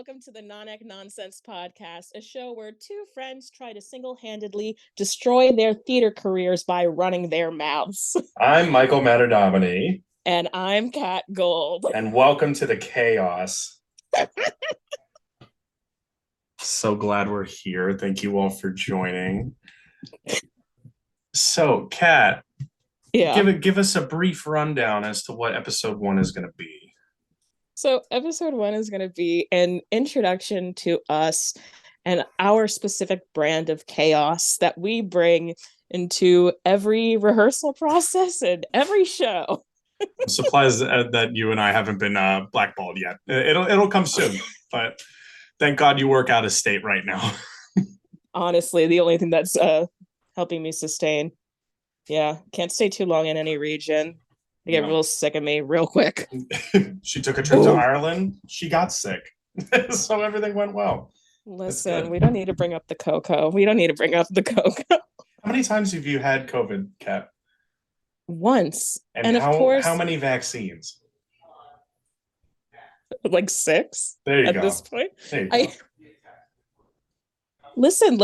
welcome to the Nonsense Podcast, a show where two friends try to single-handedly destroy their theater careers by running their mouths. I'm Michael Materdomini. And I'm Kat Gold. And welcome to the chaos. So glad we're here. Thank you all for joining. So, Kat, give us a brief rundown as to what episode 1 is going to be. So episode 1 is going to be an introduction to us and our specific brand of chaos that we bring into every rehearsal process and every show. Supplies that you and I haven't been blackballed yet. It'll come soon, but thank God you work out of state right now. Honestly, the only thing that's helping me sustain. Yeah, can't stay too long in any region. I get real sick of me real quick. She took a trip to Ireland. She got sick. So everything went well. Listen, we don't need to bring up the cocoa. How many times have you had COVID, Kat? Once. And of course, how many vaccines? Like 6. There you go. At this point. There you go. Listen,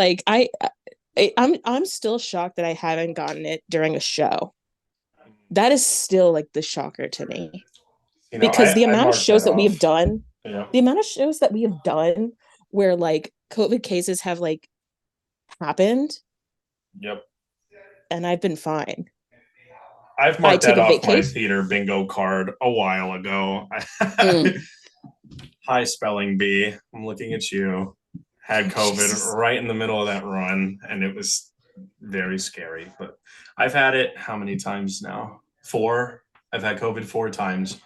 I'm still shocked that I haven't gotten it during a show. That is still like the shocker to me. Because the amount of shows that we have done, where like COVID cases have like happened. Yep. And I've been fine. I've marked that off my theater bingo card a while ago. Hi, spelling bee. I'm looking at you. Had COVID right in the middle of that run, and it was very scary. But I've had it how many times now? 4. I've had COVID 4 times.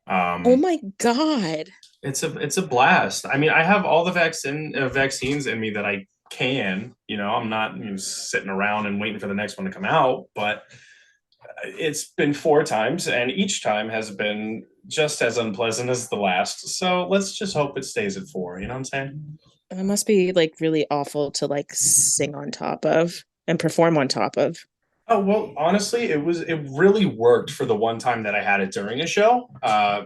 Oh my God. It's a blast. I mean, I have all the vaccines in me that I can. I'm not sitting around and waiting for the next one to come out, but it's been 4 times, and each time has been just as unpleasant as the last. So let's just hope it stays at 4. You know what I'm saying? It must be like really awful to like sing on top of and perform on top of. Oh, well, honestly, it really worked for the one time that I had it during a show,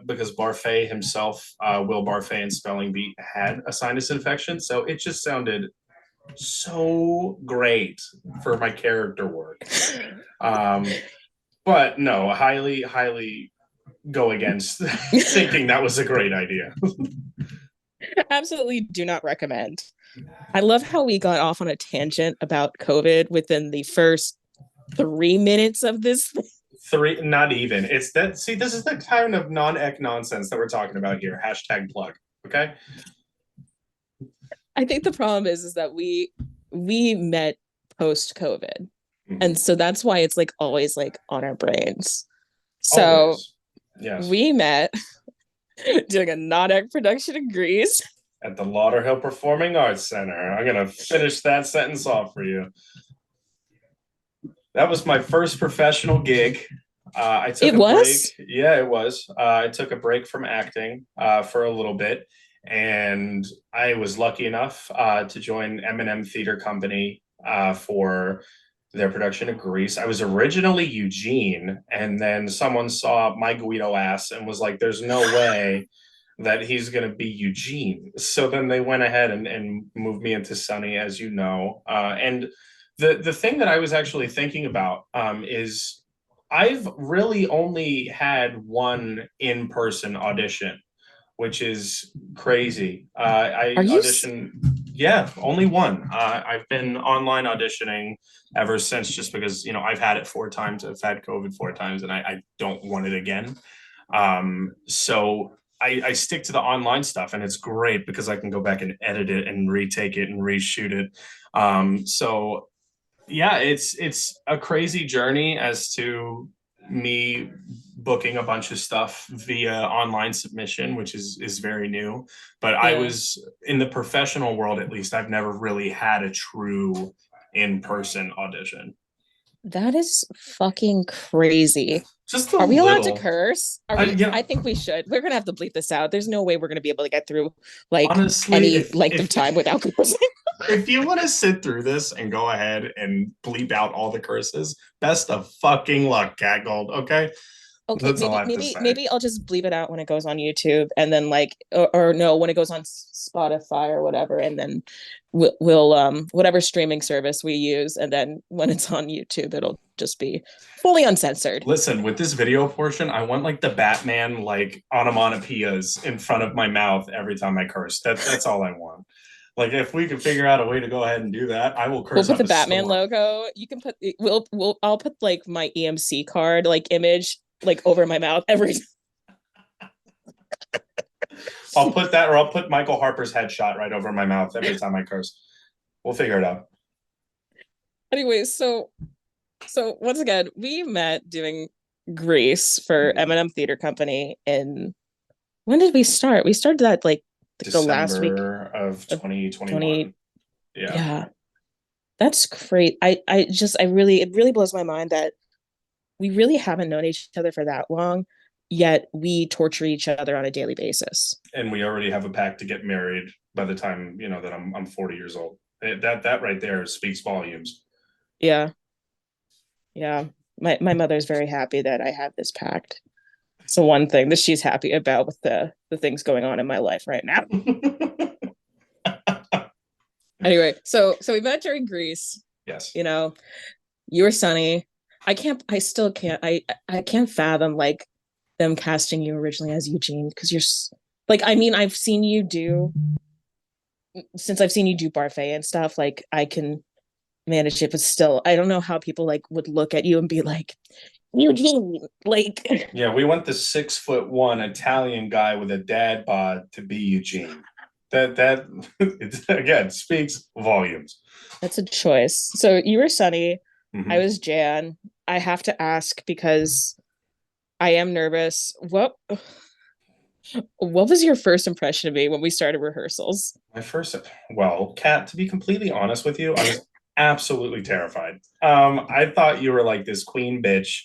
because Barfay himself, Will Barfay and Spelling Bee had a sinus infection. So it just sounded so great for my character work. But no, highly go against thinking that was a great idea. Absolutely do not recommend. I love how we got off on a tangent about COVID within the first 3 minutes of this. 3, not even. It's that. See, this is the kind of non-ec nonsense that we're talking about here. #plug. Okay. I think the problem is that we met post-COVID, and so that's why it's like always like on our brains. So yes, we met doing a non-ec production in Greece at the Lauderhill Performing Arts Center. I'm gonna finish that sentence off for you. That was my first professional gig. I took a break. Yeah, it was. I took a break from acting for a little bit, and I was lucky enough to join M&M Theater Company for their production of Grease. I was originally Eugene, and then someone saw my Guido ass and was like, there's no way that he's going to be Eugene. So then they went ahead and moved me into Sonny, as you know. And the thing that I was actually thinking about is I've really only had one in-person audition, which is crazy. I auditioned. Yeah, only one. I've been online auditioning ever since, just because, I've had it 4 times. I've had COVID 4 times, and I don't want it again. So I stick to the online stuff, and it's great because I can go back and edit it and retake it and reshoot it. So yeah, it's a crazy journey as to me booking a bunch of stuff via online submission, which is very new. But I was in the professional world, at least, I've never really had a true in-person audition. That is fucking crazy. Are we allowed to curse? I think we should. We're gonna have to bleep this out. There's no way we're gonna be able to get through any length of time without cursing. If you want to sit through this and go ahead and bleep out all the curses, best of fucking luck, Cat Gold. Okay, Okay, That's all I maybe have to maybe say. maybe I'll just bleep it out when it goes on YouTube, and then like, or no, when it goes on Spotify or whatever, and then we'll whatever streaming service we use, and then when it's on YouTube, it'll just be fully uncensored. Listen, with this video portion, I want like the Batman like onomatopoeias in front of my mouth every time I curse. That's all I want. Like if we could figure out a way to go ahead and do that, I will We'll curse put up the a Batman storm. logo. You can put we'll I'll put like my EMC card like image like over my mouth every. I'll put that, or I'll put Michael Harper's headshot right over my mouth every time I curse. We'll figure it out. Anyways, so once again, we met doing Grease for Mm-hmm. M&M Theater Company. And when did we start? We started that like the last week December of of 20. 2021. Yeah. Yeah, that's great. I really, it really blows my mind that we really haven't known each other for that long, yet we torture each other on a daily basis. And we already have a pact to get married by the time, that I'm 40 years old. That right there speaks volumes. Yeah, yeah. My mother's very happy that I have this pact. So one thing that she's happy about with the things going on in my life right now. Anyway, so we met during Greece. Yes. You know, you were Sunny. I still can't. I can't fathom like them casting you originally as Eugene because you're like, I mean, I've seen you do since I've seen you do Barfay and stuff. Like, I can manage it, but still, I don't know how people like would look at you and be like, Eugene, like. Yeah, we went the 6'1" Italian guy with a dad bod to be Eugene. That it, again speaks volumes. That's a choice. So you were Sunny. I Mm-hmm. was Jan. I have to ask because I am nervous. What was your first impression of me when we started rehearsals? My first, well, Kat, to be completely honest with you, I was absolutely terrified. I thought you were like this queen bitch,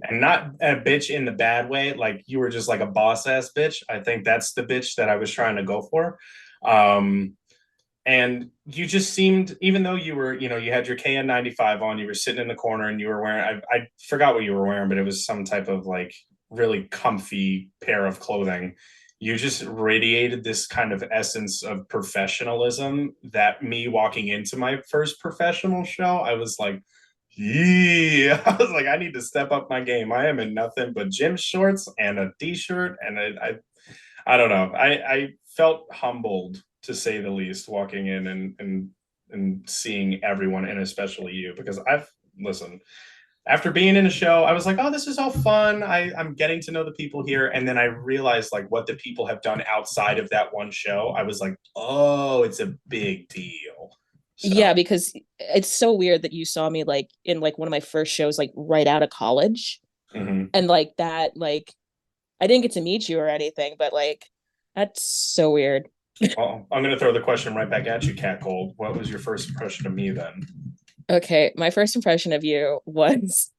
and not a bitch in the bad way. Like you were just like a boss ass bitch. I think that's the bitch that I was trying to go for. Um, and you just seemed, even though you were, you had your KN95 on, you were sitting in the corner and you were wearing, I forgot what you were wearing, but it was some type of like really comfy pair of clothing. You just radiated this kind of essence of professionalism that me walking into my first professional show, I was like, yeah, I was like, I need to step up my game. I am in nothing but gym shorts and a t-shirt, and I don't know. I felt humbled to say the least walking in and seeing everyone, and especially you, because I've listened after being in a show, I was like, oh, this is all fun. I'm getting to know the people here. And then I realized like what the people have done outside of that one show. I was like, oh, it's a big deal. Yeah, So because it's so weird that you saw me like in like one of my first shows, like right out of college. mhm. And like that, like I didn't get to meet you or anything, but like that's so weird. Well, I'm going to throw the question right back at you, Cat Gold. What was your first impression of me then? Okay, my first impression of you was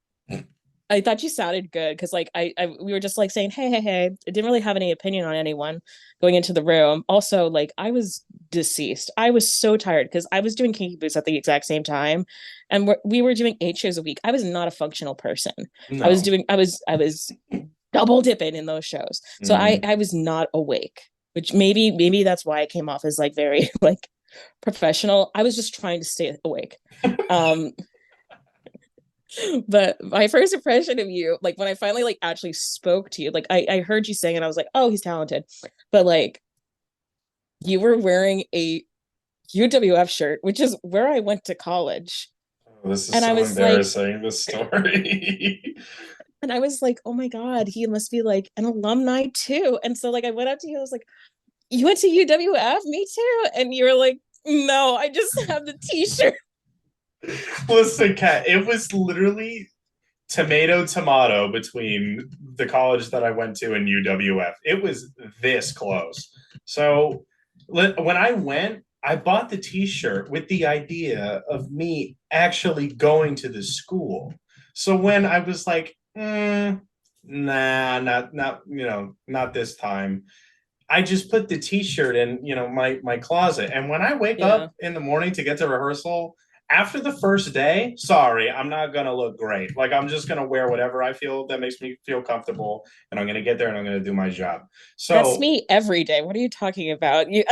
I thought you sounded good because like I we were just like saying hey hey hey. I didn't really have any opinion on anyone going into the room. Also, like I was deceased. I was so tired because I was doing Kinky Boots at the exact same time, and we were doing 8 shows a week. I was not a functional person. No. I was double dipping in those shows, so Mm-hmm. I was not awake. Which maybe that's why I came off as like very like professional. I was just trying to stay awake. Um, but my first impression of you, like when I finally like actually spoke to you, like I heard you sing and I was like, oh, he's talented. But like you were wearing a UWF shirt, which is where I went to college. Oh, this is And I so was like, embarrassing, this story. oh my God, he must be like an alumni too. And so like I went up to you, I was like, you went to UWF? Me too. And you were like, no, I just have the t-shirt. Listen, Kat, it was literally tomato between the college that I went to and UWF. It was this close. So when I went, I bought the T-shirt with the idea of me actually going to the school. So when I was like, nah, not not this time. I just put the T-shirt in my closet, and when I wake Yeah. up in the morning to get to rehearsal, After the first day, sorry, I'm not gonna look great. Like I'm just gonna wear whatever I feel that makes me feel comfortable, and I'm gonna get there and I'm gonna do my job. That's So me every day. What are you talking about? You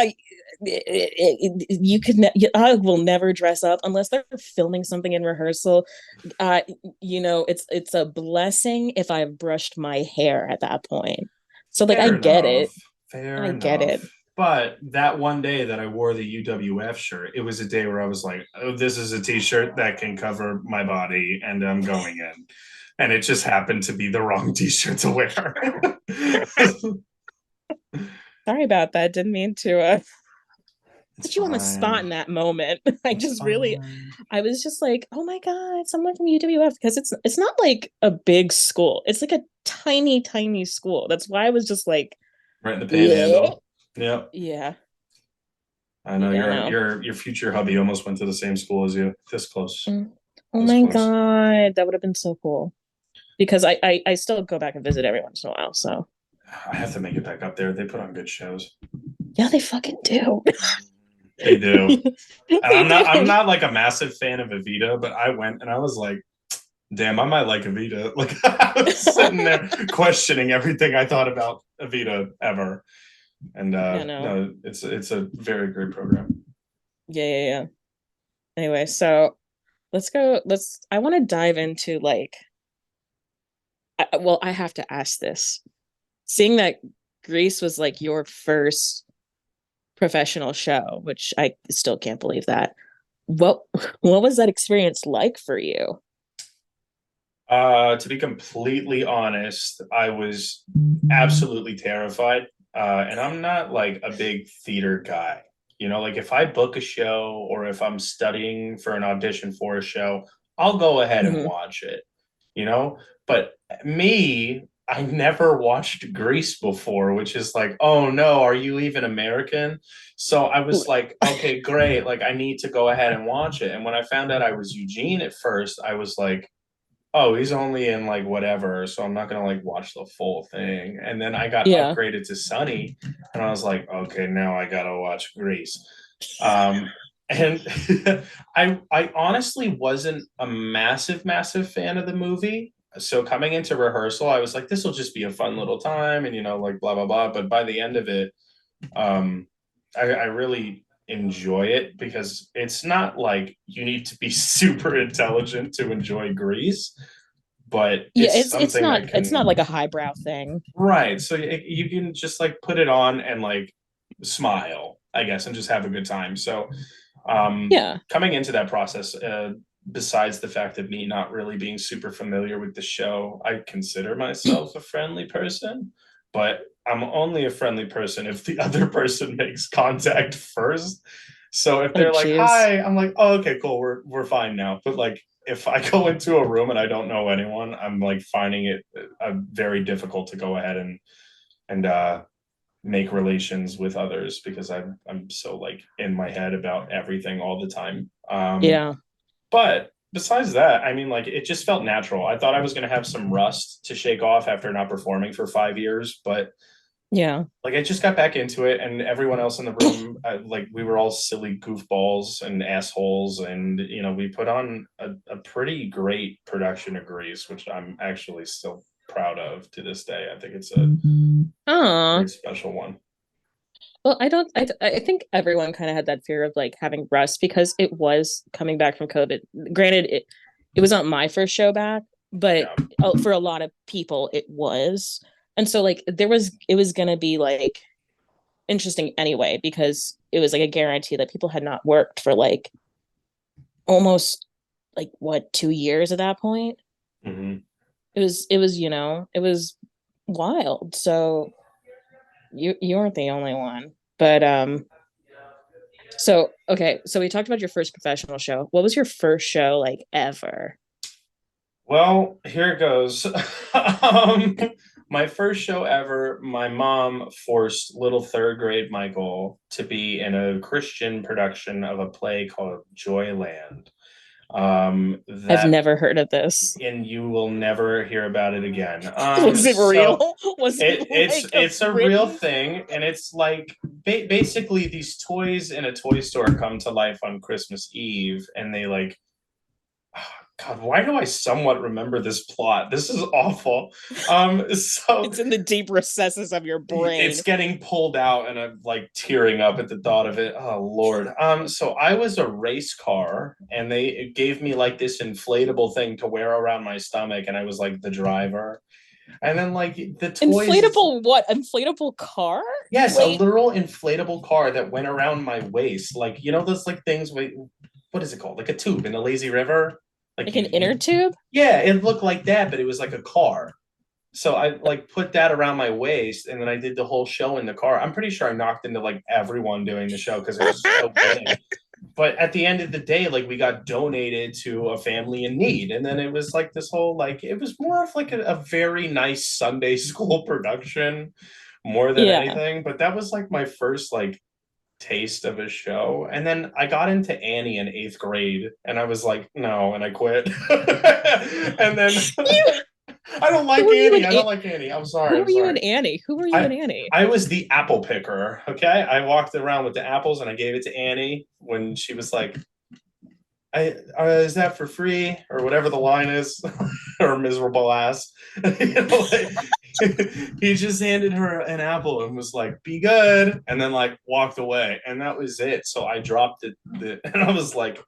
could I will never dress up unless they're filming something in rehearsal. Uh, it's a blessing if I've brushed my hair at that point. So like I fair get enough. it. Fair I get enough. it. But that one day that I wore the UWF shirt, it was a day where I was like, oh, this is a t-shirt that can cover my body and I'm going in. And it just happened to be the wrong t-shirt to wear. Sorry about that. Didn't mean to It's put you on the spot fine. in that moment. It's fine. I was just like, oh my God, someone from UWF, because it's not like a big school. It's like a tiny, tiny school. That's why I was just like, Right in the yeah, panhandle. Yep. yeah, I know yeah, your no. your future hubby almost went to the same school as you. This close. Mm. Oh This my close. God, that would have been so cool. Because I still go back and visit every once in a while. So I have to make it back up there. They put on good shows. yeah, they fucking do. They do. And They I'm do. not like a massive fan of Evita, but I went and I was like, damn, I might like Evita. Like I was sitting there questioning everything I thought about Evita ever. And Yeah, no. no, it's a very great program. Yeah, yeah, yeah. Anyway, so let's go. I want to dive into like, well, I have to ask this. Seeing that Grease was like your first professional show, which I still can't believe that. What what was that experience like for you? To be completely honest, I was absolutely terrified. And I'm not like a big theater guy. You know, like if I book a show or if I'm studying for an audition for a show, I'll go ahead and Mhm. watch it, you know? But me, I never watched Grease before, which is like, oh no, are you even American? So I was like, okay, great. Like I need to go ahead and watch it. And when I found out I was Eugene at first, I was like, oh, he's only in like whatever, so I'm not gonna like watch the full thing. And then I got Yeah. upgraded to Sunny, and I was like, okay, now I gotta watch Grease. Um, and I honestly wasn't a massive fan of the movie. So coming into rehearsal, I was like, this will just be a fun little time, and like blah blah blah. But by the end of it, um, I really enjoy it because it's not like you need to be super intelligent to enjoy Grease, but Yeah, it's something that it's not can like a highbrow thing. right. So you can just like put it on and like smile, I guess, and just have a good time. So Yeah. coming into that process, besides the fact of me not really being super familiar with the show, I consider myself a friendly person, but I'm only a friendly person if the other person makes contact first. So if Oh, they're like, jeez. "Hi," I'm like, "Oh, okay, cool, we're fine now." But like, if I go into a room and I don't know anyone, I'm like finding it very difficult to go ahead and make relations with others because I'm so like in my head about everything all the time. Yeah. But besides that, I mean, like it just felt natural. I thought I was going to have some rust to shake off after not performing for 5 years, but Yeah. like I just got back into it, and everyone else in the room, like we were all silly goofballs and assholes, and we put on a pretty great production of Grease, which I'm actually still proud of to this day. I think it's a Oh. very special one. Well, I don't. I think everyone kind of had that fear of like having rust because it was coming back from COVID. Granted, it was not my first show back, but Yeah. for a lot of people, it was. And so like it was gonna be like interesting anyway because it was like a guarantee that people had not worked for like almost like what 2 years at that point. Mm-hmm. It was wild. So you weren't the only one, but so, okay, so we talked about your first professional show. What was your first show like ever? Well, here it goes. My first show ever, my mom forced little third grade Michael to be in a Christian production of a play called Joyland. I've That never heard of this. and you will never hear about it again. Was it So real? Was it like a it's a real written? thing, and it's like basically these toys in a toy store come to life on Christmas Eve, and they like, God, why do I somewhat remember this plot? This is awful. So It's in the deep recesses of your it's brain. getting pulled out, and I'm like tearing up at the thought of it. Oh Lord. So I was a race car, and they gave me like this inflatable thing to wear around my stomach, and I was like the driver. And then like the toys, Inflatable what? Inflatable car? yes, a Wait, literal inflatable car that went around my waist. Like, you know, those like things with, what is it called? Like a tube in a lazy river. Like like an inner tube? yeah, it looked like that, but it was like a car. So I like put that around my waist, and then I did the whole show in the car. I'm pretty sure I knocked into like everyone doing the show because it was so big. But at the end of the day, like we got donated to a family in need, and then it was like this whole like it was more of like a very nice Sunday school production more than Yeah. anything. But that was like my first like taste of a show. And then I got into Annie in eighth grade, and I was like, no, and I quit. And then You, I don't who like were you in Annie. I don't like Annie. I'm sorry. who I'm were you in sorry. Annie? Who were you in I Annie? I was the apple picker. Okay, I walked around with the apples, and I gave it to Annie when she was like, is that for free or whatever the line is, or miserable ass." Like, he just handed her an apple and was like, "Be good," and then like walked away, and that was it. So I dropped it, and I was like,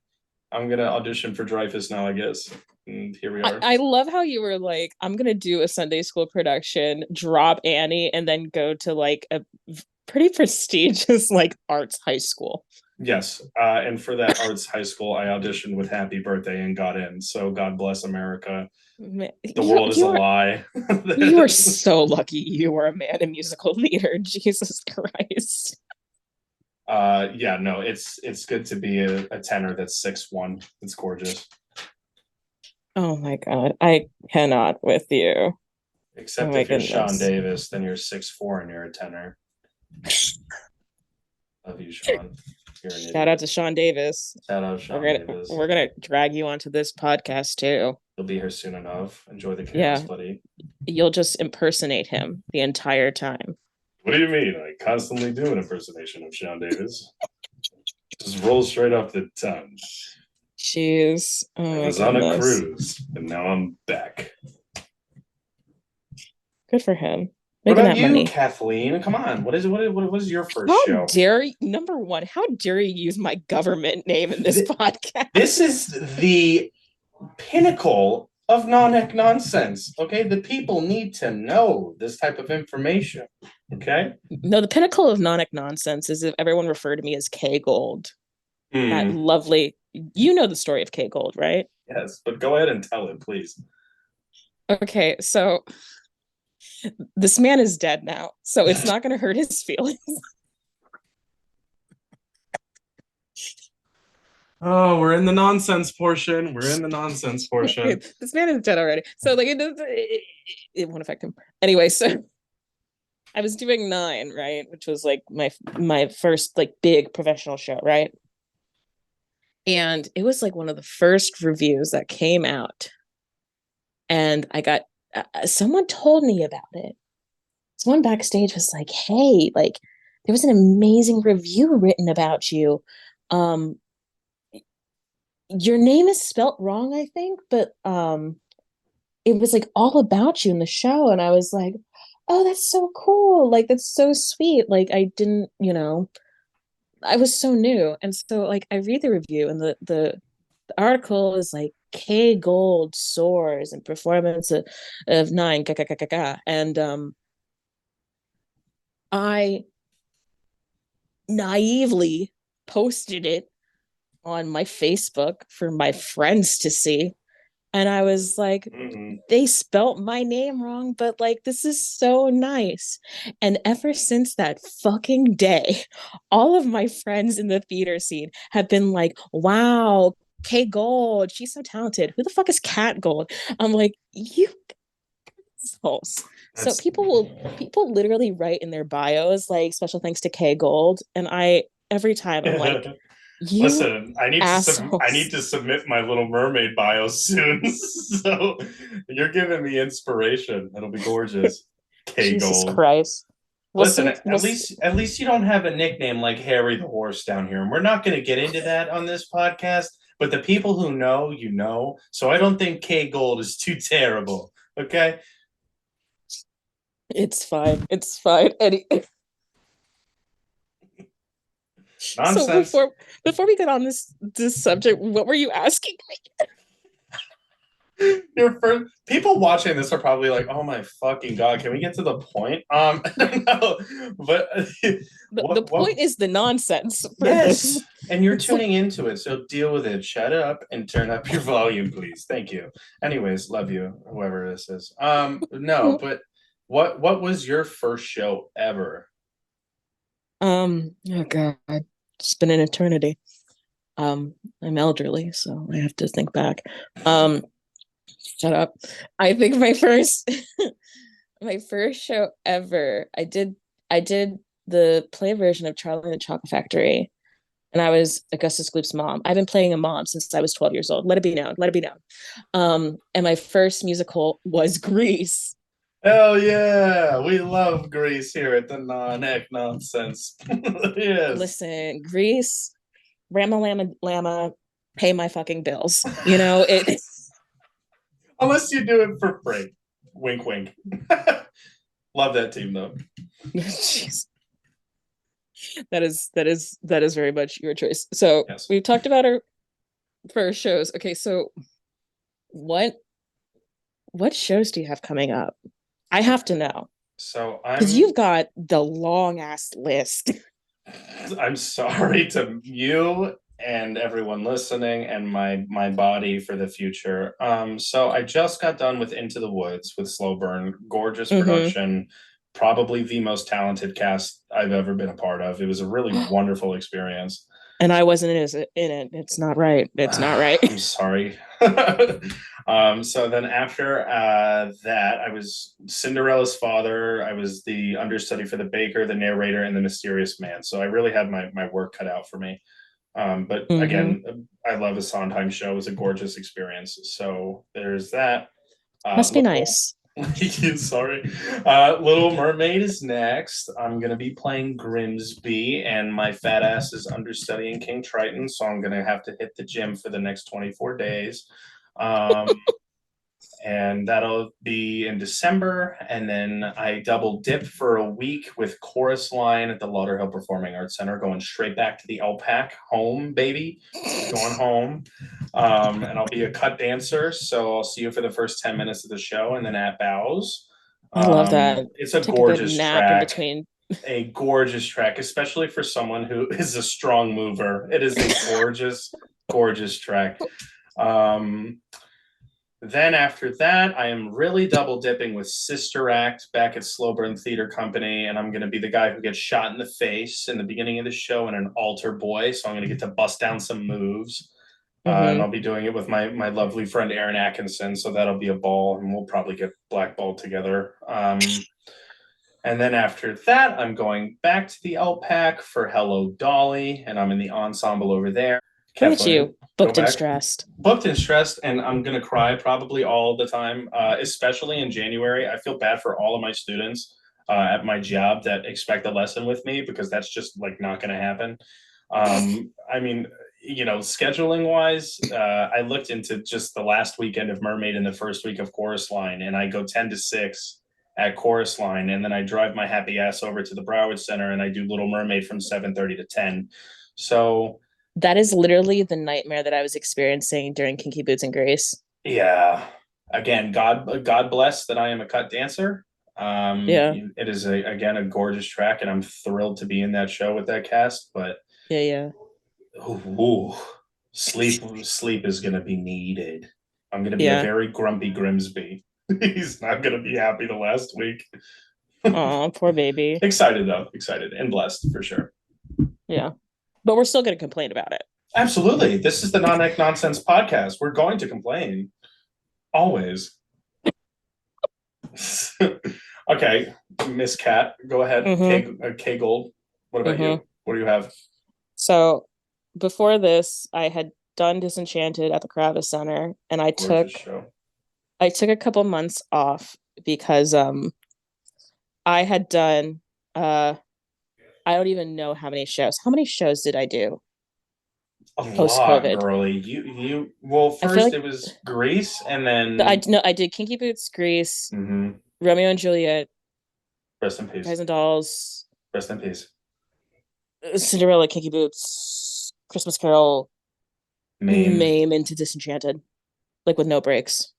"I'm gonna audition for Dreyfus now, I guess." And here we are. I love how you were like, I'm gonna do a Sunday school production, drop Annie, and then go to like a pretty prestigious like arts high school. Yes, and for that arts high school, I auditioned with Happy Birthday and got in. So God bless America. Man, The world is a you're lie. you are so lucky you were a man in musical theater. Jesus Christ. Yeah, no, it's good to be a tenor that's 6'1". It's gorgeous. Oh my God. I cannot with you. Oh Except my if you're Sean goodness. Davis, then you're 6'4" and you're a tenor. Love you, Sean. You're an Shout out idiot. to Sean Davis. Shout out We're Sean gonna Davis. we're gonna drag you onto this podcast too. He'll be here soon enough. Enjoy the chaos, Yeah, buddy. you'll just impersonate him the entire time. What do you mean? I constantly do an impersonation of Sean Davis. Just roll straight off the tongue. Jeez. I Oh my was on a goodness. cruise, and now I'm back. Good for him. What Making about that you, money. Kathleen? Come on. What is your first How show? dare you, number one, how dare you use my government name in this This podcast? is the pinnacle of non-ec nonsense. Okay, the people need to know this type of information. Okay. No, the pinnacle of nonic nonsense is if everyone referred to me as K Gold. That Hmm. lovely, you know the story of K Gold, right? Yes, but go ahead and tell it, please. Okay, so this man is dead now, so it's not going to hurt his feelings. Oh, we're in the nonsense portion. We're in the nonsense portion. This man is dead already, so like it won't affect him anyway. So I was doing Nine, right, which was like my first like big professional show, right? And it was like one of the first reviews that came out, and I got someone told me about it. Someone backstage was like, "Hey, like there was an amazing review written about you. Um, your name is spelt wrong, I think, but it was like all about you in the show." And I was like, "Oh, that's so cool. Like that's so sweet." Like I didn't, I was so new. And so like I read the review, and the article is like K Gold soars and performance of Nine, and I naively posted it on my Facebook for my friends to see. And I was like, Mm-hmm. they spelt my name wrong, but like, this is so nice. And ever since that fucking day, all of my friends in the theater scene have been like, wow, Kay Gold, she's so talented. Who the fuck is Cat Gold? I'm like, you assholes. So That's people literally write in their bios like special thanks to Kay Gold. And I every time I'm like, You Listen, I need assholes. to submit my Little Mermaid bio soon. So you're giving me inspiration. It'll be gorgeous. K Jesus Gold. Christ. We'll Listen, see. We'll see. at least you don't have a nickname like Harry the Horse down here. And we're not going to get into that on this podcast, but the people who know, you know. So I don't think K Gold is too terrible. Okay? It's fine. It's fine. So Nonsense. before we get on this subject, what were you asking me? Your first people watching this are probably like, "Oh my fucking god, can we get to the point?" No, but The what? point is the nonsense for this. Yes, and you're So tuning into it, so deal with it. Shut up and turn up your volume, please. Thank you. Anyways, love you, whoever this is. No, but what was your first show ever? oh god, it's been an eternity. I'm elderly, so I have to think back. Um, shut up. I think my first my first show ever, I did the play version of Charlie and the Chocolate Factory, and I was Augustus Gloop's mom. I've been playing a mom since I was 12 years old. Let it be known. Let it be known. And my first musical was Grease. Hell yeah, we love Grease here at the non-ec nonsense. Yes. Listen, Grease, Rama Lama Lama, pay my fucking bills. You know it. Unless you do it for free. Wink, wink. Love that team though. Jeez. That is very much your choice. So Yes. we've talked about our first shows. Okay, so what what shows do you have coming up? I have to know So because you've got the long ass list. I'm sorry to you and everyone listening and my body for the future. So I just got done with Into the Woods with Slow Burn, gorgeous Mm-hmm. production, probably the most talented cast I've ever been a part of. It was a really wonderful experience. And I wasn't in it. It's not right. It's not right. I'm sorry. So then after that, I was Cinderella's father. I was the understudy for the baker, the narrator, and the mysterious man. So I really had my work cut out for me. But Mm-hmm. again, I love a Sondheim show. It was a gorgeous experience. So there's that. Must be Little, nice. sorry. Little Mermaid is next. I'm gonna be playing Grimsby, and my fat ass is understudying King Triton. So I'm gonna have to hit the gym for the next 24 days. Um, and that'll be in December. And then I double dip for a week with Chorus Line at the Lauderhill Performing Arts Center, going straight back to the LPAC home, baby, going home. And I'll be a cut dancer, so I'll see you for the first 10 minutes of the show, and then at Bows. I love that. It's a Take a good gorgeous nap in track, between. especially for someone who is a strong mover. It is a gorgeous, gorgeous track. Um, then after that, I am really double dipping with Sister Act back at Slow Burn Theater Company, and I'm going to be the guy who gets shot in the face in the beginning of the show in an altar boy. So I'm going to get to bust down some moves, and Mm-hmm. I'll be doing it with my lovely friend Aaron Atkinson. So that'll be a ball, and we'll probably get blackballed together. And then after that, I'm going back to the LPAC for Hello Dolly, and I'm in the ensemble over there. Look at Kathleen, you, go booked and back. stressed. Booked and stressed, and I'm gonna cry probably all the time, especially in January. I feel bad for all of my students at my job that expect a lesson with me because that's just like not gonna happen. I mean, scheduling wise, I looked into just the last weekend of Mermaid and the first week of Chorus Line, and I go 10 to 6 at Chorus Line, and then I drive my happy ass over to the Broward Center and I do Little Mermaid from 7:30 to 10. So That is literally the nightmare that I was experiencing during Kinky Boots and Grace. yeah, again, God bless that I am a cut dancer. Yeah, It is again a gorgeous track, and I'm thrilled to be in that show with that cast. But yeah, yeah, ooh, sleep is gonna be needed. I'm gonna be a yeah. very grumpy Grimsby. He's not gonna be happy the last week. Oh, poor baby. Excited though, excited and blessed for sure. Yeah, but we're still going to complain about it. Absolutely, this is the Non-Ec Nonsense podcast. We're going to complain always. Okay, Miss Cat, go ahead. Mm-hmm. K Gold. What about Mm-hmm. you? What do you have? So before this, I had done Disenchanted at the Kravis Center, and Gorgeous show. I took a couple months off because I had done uh I don't even know how many shows. How many shows did I do A post lot, COVID? girly. You well, I feel first like it was Grease, and I then no, I did Kinky Boots, Grease, mm-hmm. Romeo and Juliet, Rest in peace. Guys and Dolls, Rest in peace. Cinderella, Kinky Boots, Christmas Carol, Mame. Mame into Disenchanted, like with no breaks.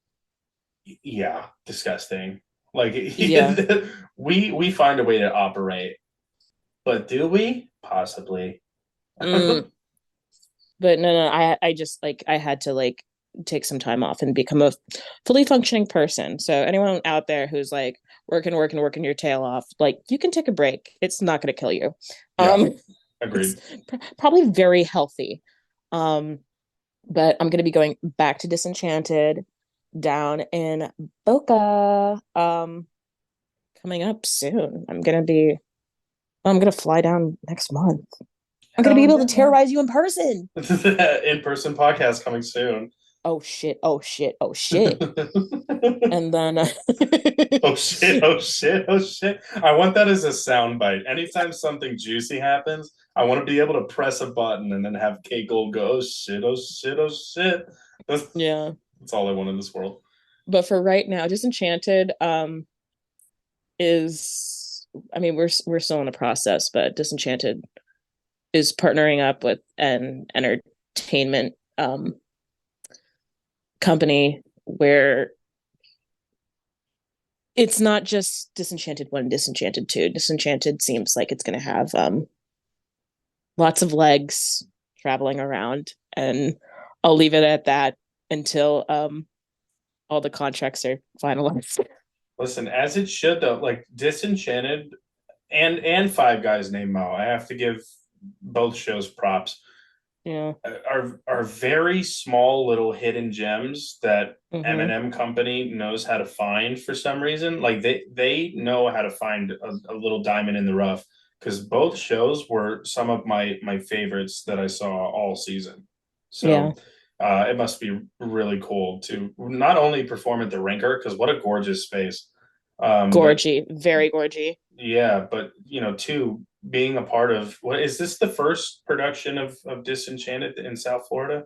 Yeah, disgusting. Like Yeah. we find a way to operate, but do we? Possibly. Mm. But no, I just like I had to like take some time off and become a fully functioning person. So anyone out there who's like working your tail off, like you can take a break. It's not going to kill you. Yeah, Um, it's agreed. probably very healthy. Um, but I'm going to be going back to Disenchanted down in Boca. Coming up soon. I'm gonna fly down next month. I'm gonna be Hell able to yeah. terrorize you in person. In-person podcast coming soon. Oh shit, oh shit, oh shit. And then Oh shit, oh shit, oh shit. I want that as a sound bite. Anytime something juicy happens, I want to be able to press a button and then have Kate Gold go, oh shit, oh shit, oh shit. That's, yeah. that's all I want in this world. But for right now, Disenchanted is I mean we're still in the process, but Disenchanted is partnering up with an entertainment company where it's not just Disenchanted 1, Disenchanted 2. Disenchanted seems like it's going to have lots of legs traveling around, and I'll leave it at that until all the contracts are finalized. Listen, as it should though, like Disenchanted and Five Guys Named Mo, I have to give both shows props. Yeah. Are very small little hidden gems that Mm-hmm. M&M company knows how to find for some reason. Like they know how to find a little diamond in the rough because both shows were some of my favorites that I saw all season. Yeah. So it must be really cool to not only perform at the Rinker because what a gorgeous space, but Gorgy. Very gorgy. yeah, but two being a part of what is this the first production of Disenchanted in South Florida?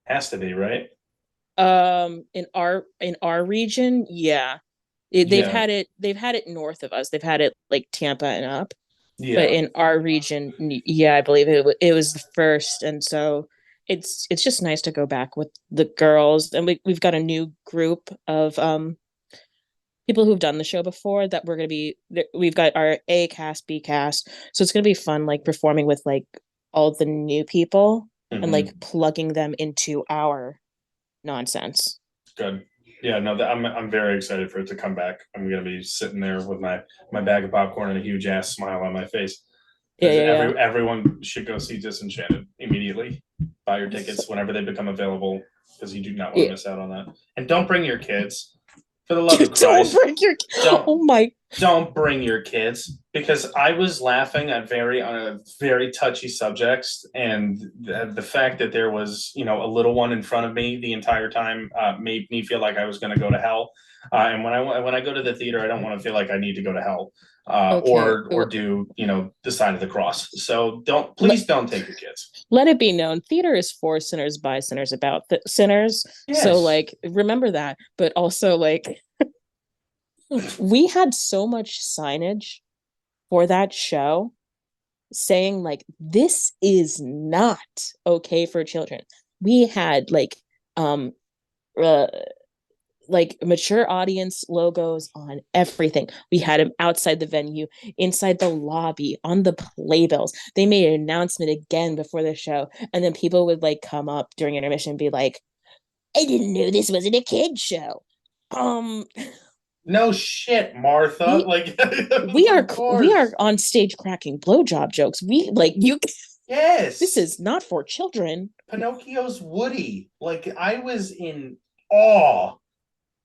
Has to be, right? In our region, yeah. Yeah, They've had it north of us. They've had it like Tampa and up. But yeah, in our region, yeah, I believe it was the first, and so it's just nice to go back with the girls, and we've got a new group of people who've done the show before that we're gonna be. We've got our A cast, B cast, so it's gonna be fun, like performing with like all the new people and like hmm plugging them into our nonsense. good. Yeah, no, I'm very excited for it to come back. I'm gonna be sitting there with my bag of popcorn and a huge ass smile on my face Yeah, because yeah, yeah. everyone should go see Disenchanted immediately. Buy your So, tickets whenever they become available because you do not want to yeah. miss out on that. And don't bring your kids. For the love of Don't Christ, break your. don't Oh my. don't bring your kids because I was laughing at very on a very touchy subjects, and the fact that there was a little one in front of me the entire time made me feel like I was going to go to hell. And when I go to the theater, I don't want to feel like I need to go to hell Okay. or do the sign of the cross. So Let, please don't take your kids. let it be known theater is for sinners, by sinners, about sinners. So Yes, like remember that, but also like we had so much signage for that show saying like this is not okay for children. We had um uh, like mature audience logos on everything. We had them outside the venue, inside the lobby, on the playbills. They made an announcement again before the show, and then people would like come up during intermission and be like, "I didn't know this wasn't a kid show." Um, no shit, Martha. we Like, we of we are course, on stage cracking blowjob jokes. We like you. This yes. is not for children. Pinocchio's Woody. Like I was in awe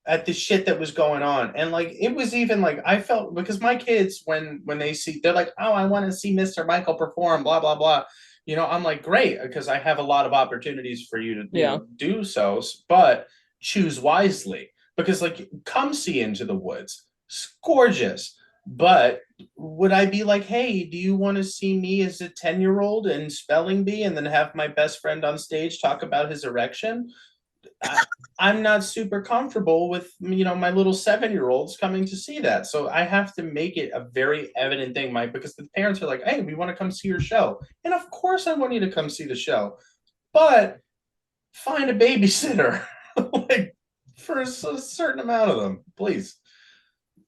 at the shit that was going on. And like it was even like I felt because my kids when they see they're like, "Oh, I want to see Mr. Michael perform blah blah blah." I'm like, great, because I have a lot of opportunities for you to, Yeah. do so, but choose wisely. Because, like, come see Into the Woods. It's gorgeous. But would I be like, hey, do you want to see me as a 10-year-old in spelling bee and then have my best friend on stage talk about his erection? I, I'm not super comfortable with my little 7-year-olds coming to see that. So I have to make it a very evident thing, Mike, because the parents are like, "Hey, we want to come see your show," and of course I want you to come see the show, but find a babysitter, like for a certain amount of them, please.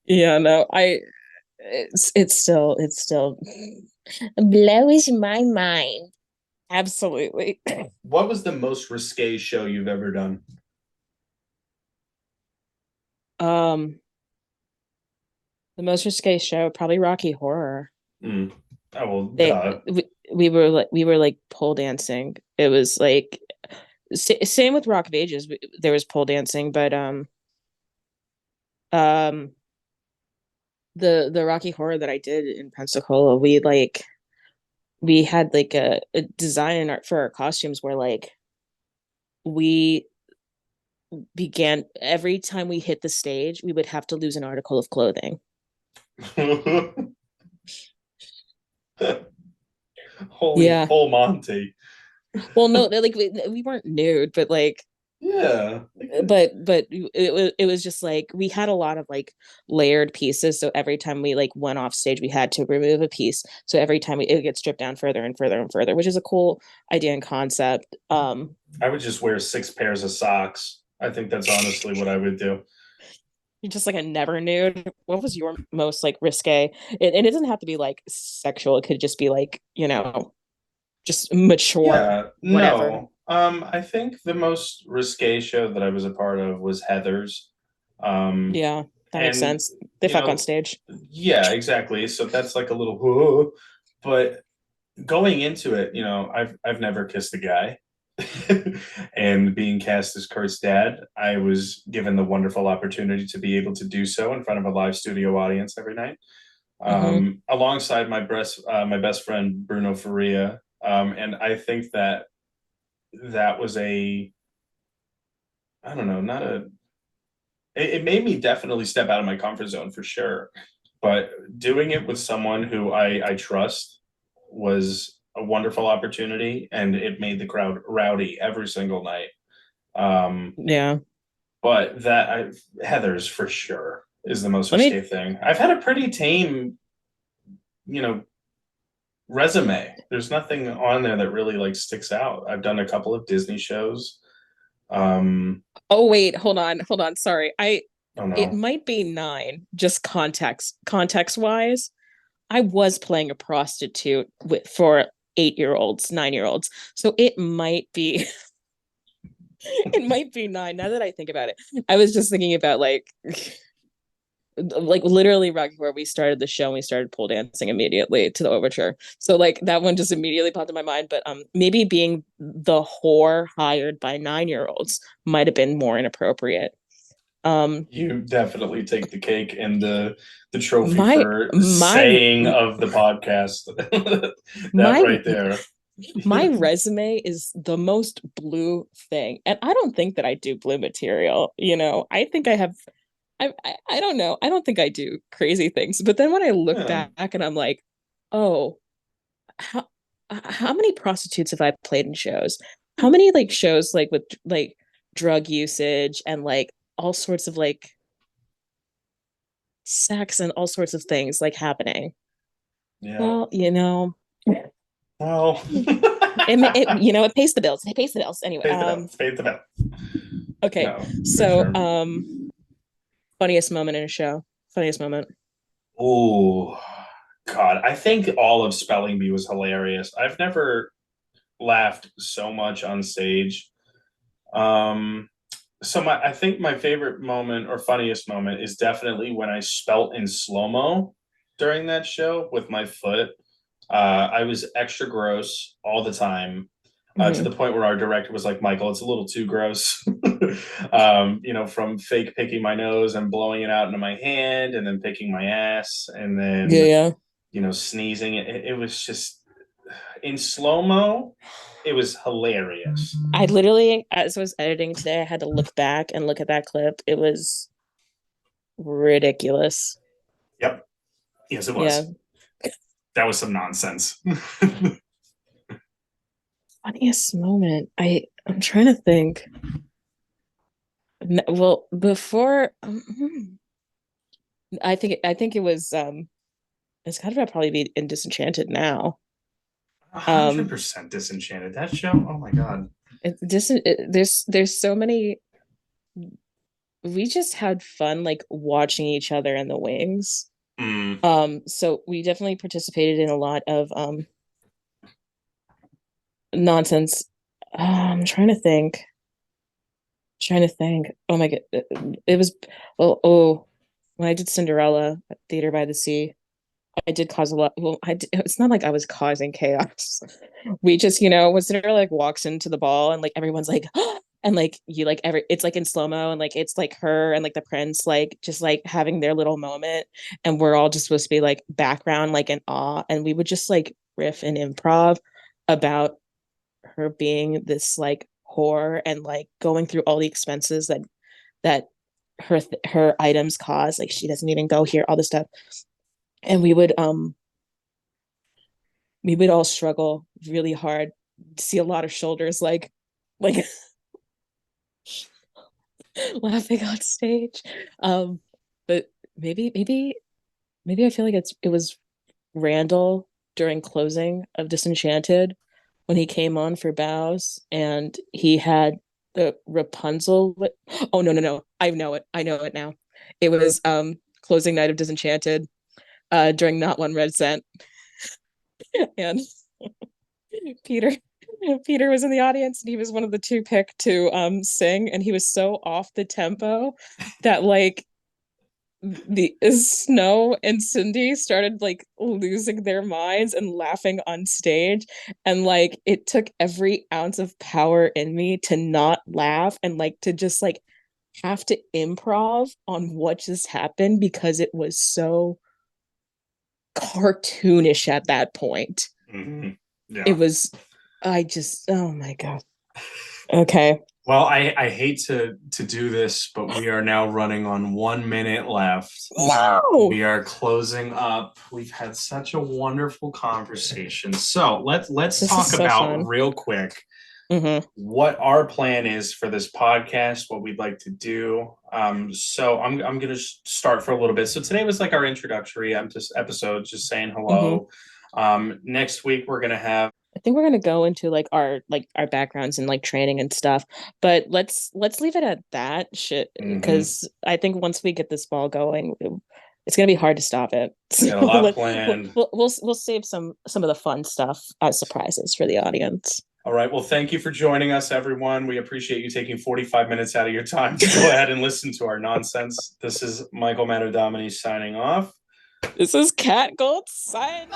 Yeah, no, it's still blows my mind. Absolutely. What was the most risque show you've ever done? Um, the most risque show, probably Rocky Horror. Mm. Oh well, They duh. we were like pole dancing. It was like same with Rock of Ages. There was pole dancing, but um the Rocky Horror that I did in Pensacola, we had like a design and art for our costumes where like we began every time we hit the stage, we would have to lose an article of clothing. Holy Yeah. full Monty. Well, no, like we weren't nude, but like Yeah. it was just like we had a lot of like layered pieces, so every time we like went off stage we had to remove a piece, so every time it would get stripped down further and further and further, which is a cool idea and concept. I would just wear 6 pairs of socks. I think that's honestly what I would do. You're just like a never nude. What was your most like risque? And it doesn't have to be like sexual, it could just be like, just mature, Yeah, whatever. no. I think the most risque show that I was a part of was Heather's. Um, Yeah, that makes and sense. They fuck on stage. yeah, exactly. So that's like a little, whoa. But going into it, I've never kissed a guy. And being cast as Kurt's dad, I was given the wonderful opportunity to be able to do so in front of a live studio audience every night, Mm-hmm. alongside my best friend Bruno Faria. And I think that was I don't know, not a it made me definitely step out of my comfort zone for sure. But doing it with someone who I trust was a wonderful opportunity, and it made the crowd rowdy every single night. Um, Yeah. but Heather's for sure is the most Let risque me thing. I've had a pretty tame, you know, resume. There's nothing on there that really like sticks out. I've done a couple of Disney shows. Um, Oh wait, hold on. Sorry. oh It no. might be 9, just context wise. I was playing a prostitute for 8-year-olds, 9-year-olds. So it might be it might be 9 now that I think about it. I was just thinking about like literally Rocky where we started the show and we started pole dancing immediately to the overture. So like that one just immediately popped in my mind. But maybe being the whore hired by 9-year-olds might have been more inappropriate. Um You definitely take the cake and the trophy my for my saying of the podcast. That my right there. my resume is the most blue thing. And I don't think that I do blue material. I think I have I don't know. I don't think I do crazy things. But then when I look Yeah. back and I'm like, oh, how how many prostitutes have I played in shows? How many like shows like with like drug usage and like all sorts of like sex and all sorts of things like happening? Yeah. Well, Well, it pays the bills. It pays the bills anyway. pay the bill. Pay the bill. Okay. No, for So, sure. funniest moment in a show. Funniest moment. Oh, God. I think all of Spelling Bee was hilarious. I've never laughed so much on stage. Um, I think my favorite moment or funniest moment is definitely when I spelt in slow mo during that show with my foot. I was extra gross all the time, to the Hmm. point where our director was like, "Michael, it's a little too gross." From fake picking my nose and blowing it out into my hand, and then picking my ass, and Yeah, then yeah. sneezing. It was just in slow-mo, it was hilarious. I literally, as I was editing today, I had to look back and look at that clip. It was ridiculous. Yep. Yes, it Yeah. was. That was some nonsense. Funniest moment. I'm trying to think. Well, before I think it was it's gotta probably be in Disenchanted now. hundred Um percent Disenchanted. That show. Oh my god. there's so many. We just had fun like watching each other in the wings. Mm. So we definitely participated in a lot of nonsense. I'm trying to think. Trying to think. Oh my god, it was oh, when I did Cinderella at Theater by the Sea, I did cause a lot. Well, it's not like I was causing chaos. We just, when Cinderella like walks into the ball and like everyone's like, and like you like it's like in slow mo and like it's like her and like the prince like just like having their little moment, and we're all just supposed to be like background like in awe, and we would just like riff and improv about her being this like whore and like going through all the expenses that her items cause. Like she doesn't even go here, all this stuff, and we would all struggle really hard, see a lot of shoulders like laughing on stage. But maybe I feel like it was Randall during closing of Disenchanted when he came on for bows and he had the Rapunzel. Oh no. I know it now. It was closing night of Disenchanted during Not One Red Cent. And Peter Peter was in the audience and he was one of the two picked to sing, and he was so off the tempo that like the Snow and Cindy started like losing their minds and laughing on stage, and like it took every ounce of power in me to not laugh and like to just like have to improv on what just happened because it was so cartoonish at that point. Mm-hmm. It Yeah. was I just oh my god. Okay. Well, I hate to do this, but we are now running on 1 minute left. No. We are closing up. We've had such a wonderful conversation. So let's This is talk so about fun. real quick Mm-hmm. what our plan is for this podcast, what we'd like to do. So I'm gonna start for a little bit. So today was like our introductory episode, just saying Mm-hmm. hello. Next week we're gonna have I think we're gonna go into like our backgrounds and like training and stuff. But let's leave it at that shit mhm, because I think once we get this ball going, it's gonna be hard to stop it. So got a lot planned. we'll save some of the fun stuff as surprises for the audience. All right. Well, thank you for joining us, everyone. We appreciate you taking 45 minutes out of your time to go ahead and listen to our nonsense. This is Michael Materdomini signing off. This is Cat Gold sign.